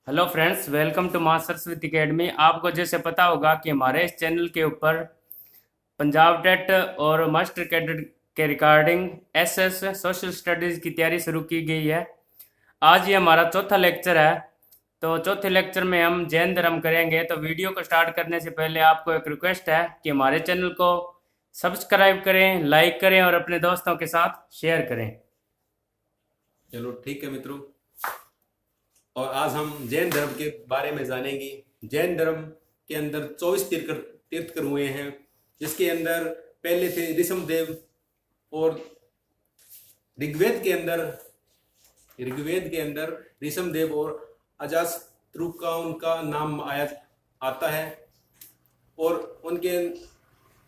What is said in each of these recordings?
Hello friends, welcome to माँ Saraswati academy. आपको जैसे पता होगा कि हमारे इस चैनल के ऊपर पंजाब टेट और मास्टर कैडेट के रिगार्डिंग एसएस सोशल स्टडीज़ की तैयारी शुरू की गई है। आज ये हमारा चौथा लेक्चर है। तो चौथे लेक्चर में हम जैन धर्म करेंगे। तो वीडियो को स्टार्ट करने से पहले आपको एक रिक्वेस्ट है कि हमारे चैनल को सब्सक्राइब करें, लाइक करें और अपने दोस्तों के साथ शेयर करें। चलो ठीक है मित्रों। और आज हम जैन धर्म के बारे में जानेंगे। जैन धर्म के अंदर 24 तीर्थकर हुए हैं, जिसके अंदर पहले थे ऋषभदेव। और ऋग्वेद के अंदर ऋषभदेव और अजातशत्रु का उनका नाम आता है। और उनके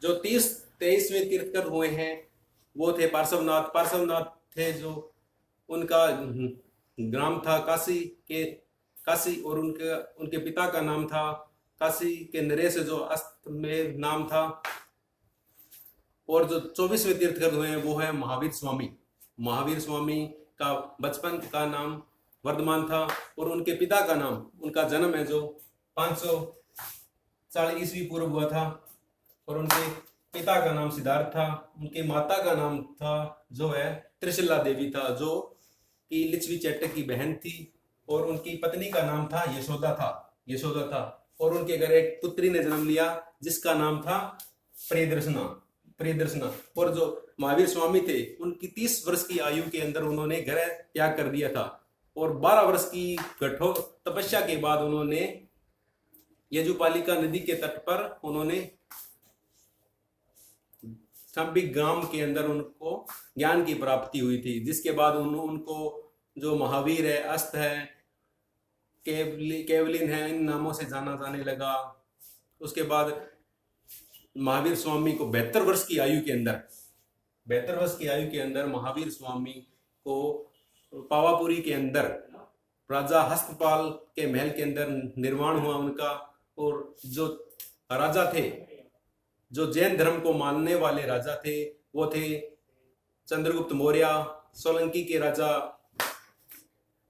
जो 23वें तीर्थकर हुए हैं वो थे पार्श्वनाथ थे, जो उनका ग्राम था काशी। और उनके उनके पिता का नाम था काशी के नरेश, जो अस्त में नाम था। और जो 24वें तीर्थकर हुए हैं वो है महावीर स्वामी का बचपन का नाम वर्धमान था। और उनके पिता का नाम, उनका जन्म है जो 540 ईस्वी पूर्व हुआ था। और उनके पिता का नाम सिद्धार्थ था। उनके माता का नाम था जो है त्रिशला देवी था, जो कि लिच्छवी चैटक की बहन थी। और उनकी पत्नी का नाम था यशोदा था। और उनके घर एक पुत्री ने जन्म लिया जिसका नाम था प्रियदर्शना। और जो महावीर स्वामी थे, उनकी 30 वर्ष की आयु के अंदर उन्होंने घर त्याग कर दिया था। और 12 वर्ष की कठोर तपस्या के बाद उन्होंने यजुपालिका नदी के तट पर उन्होंने संबिक ग्राम के अंदर उनको ज्ञान की प्राप्ति हुई थी। जिसके बाद उनको जो महावीर है, अस्त है, केवलिन है, इन नामों से जाना जाने लगा। उसके बाद महावीर स्वामी को 72 वर्ष की आयु के अंदर महावीर स्वामी को पावापुरी के अंदर राजा हस्तपाल के महल के अंदर निर्वाण हुआ उनका। और जो राजा थे, जो जैन धर्म को मानने वाले राजा थे, वो थे चंद्रगुप्त मौर्य, सोलंकी के राजा,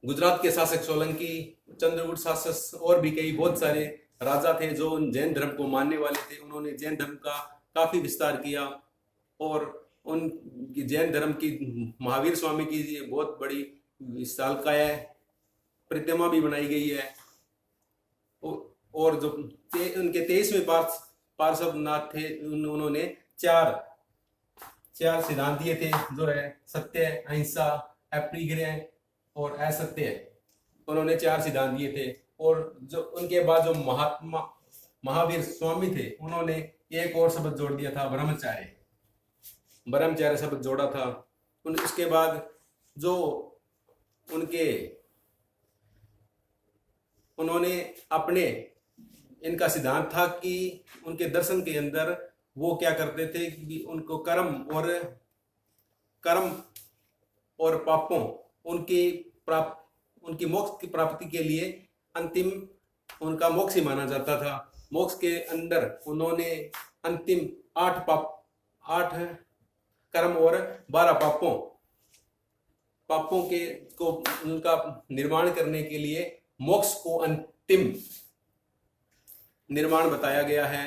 गुजरात के शासक सोलंकी, चंद्रगुप्त शासक, और भी कई बहुत सारे राजा थे जो जैन धर्म को मानने वाले थे। उन्होंने जैन धर्म का काफी विस्तार किया। और उन जैन धर्म की महावीर स्वामी की बहुत बड़ी विशालकाय प्रतिमा भी बनाई गई है। और जो उनके 23वें पार्श्वनाथ थे, उन्होंने चार सिद्धांत दिए थे, जो है सत्य, अहिंसा, अपरिग्रह और असत्य। उन्होंने 4 सिद्धांत दिए थे। और जो उनके बाद जो महावीर स्वामी थे, उन्होंने एक और शब्द जोड़ दिया था, ब्रह्मचार्य शब्द जोड़ा था। उसके बाद जो उन्होंने अपने इनका सिद्धांत था कि उनके दर्शन के अंदर वो क्या करते थे कि उनको कर्म और पापों उनकी मोक्ष की प्राप्ति के लिए अंतिम उनका मोक्ष ही माना जाता था। मोक्ष के अंदर उन्होंने अंतिम 8 कर्म और 12 पापों के को उनका निर्माण करने के लिए मोक्ष को अंतिम निर्माण बताया गया है।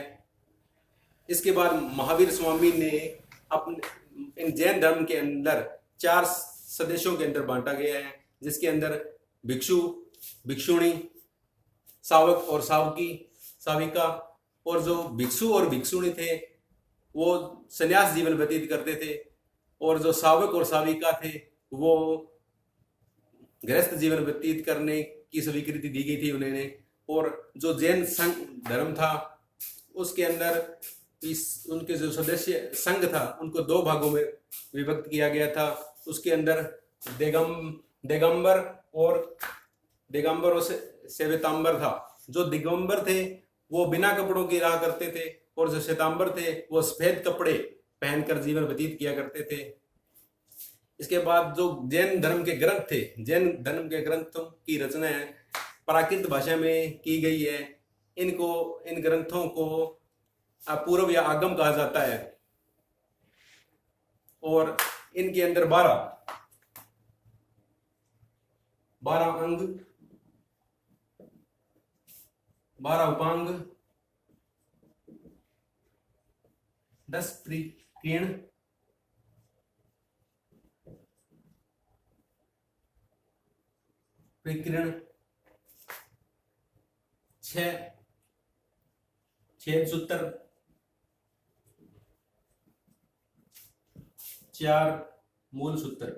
इसके बाद महावीर स्वामी ने अपने इन जैन धर्म के अंदर 4 सदस्यों के अंदर बांटा गया है, जिसके अंदर भिक्षु, भिक्षुणी, सावक और साविका। और जो भिक्षु और भिक्षुणी थे वो संन्यास जीवन व्यतीत करते थे। और जो सावक और साविका थे वो गृहस्थ जीवन व्यतीत करने की स्वीकृति दी गई थी उन्हें। और जो जैन संघ धर्म था, उसके अंदर उनके जो सदस्य संघ था, उनको 2 भागों में विभक्त किया गया था। उसके अंदर दिगंबर और श्वेतांबर था। जो दिगंबर थे वो बिना कपड़ों की रहा करते थे, और जो श्वेतांबर थे वो सफेद कपड़े पहनकर जीवन व्यतीत किया करते थे। इसके बाद जो जैन धर्म के ग्रंथ थे, जैन धर्म के ग्रंथों की रचना है प्राकृत भाषा में की गई है। इन ग्रंथों को अपूर्व या आगम कहा जाता है। और इनके अंदर 12 अंग 12 उपांग, 10 प्रकीर्ण, 6 छेद सूत्र, 4 मूल सूत्र।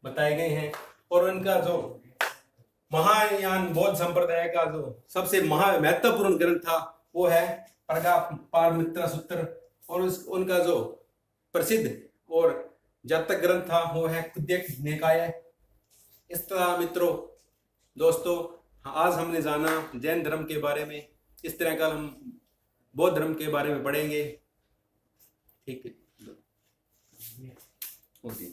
बताए गए हैं। और उनका जो महायान बौद्ध संप्रदाय का जो सबसे महत्वपूर्ण ग्रंथ था वो है प्रज्ञापारमिता सूत्र, और उनका जो प्रसिद्ध और जातक ग्रंथ था वो है कुद्यक निकाय। इस तरह मित्रों, दोस्तों, आज हमने जाना जैन धर्म के बारे में। इस तरह का हम बौद्ध धर्म के बारे में पढ़ेंगे। ठीक है, ओके।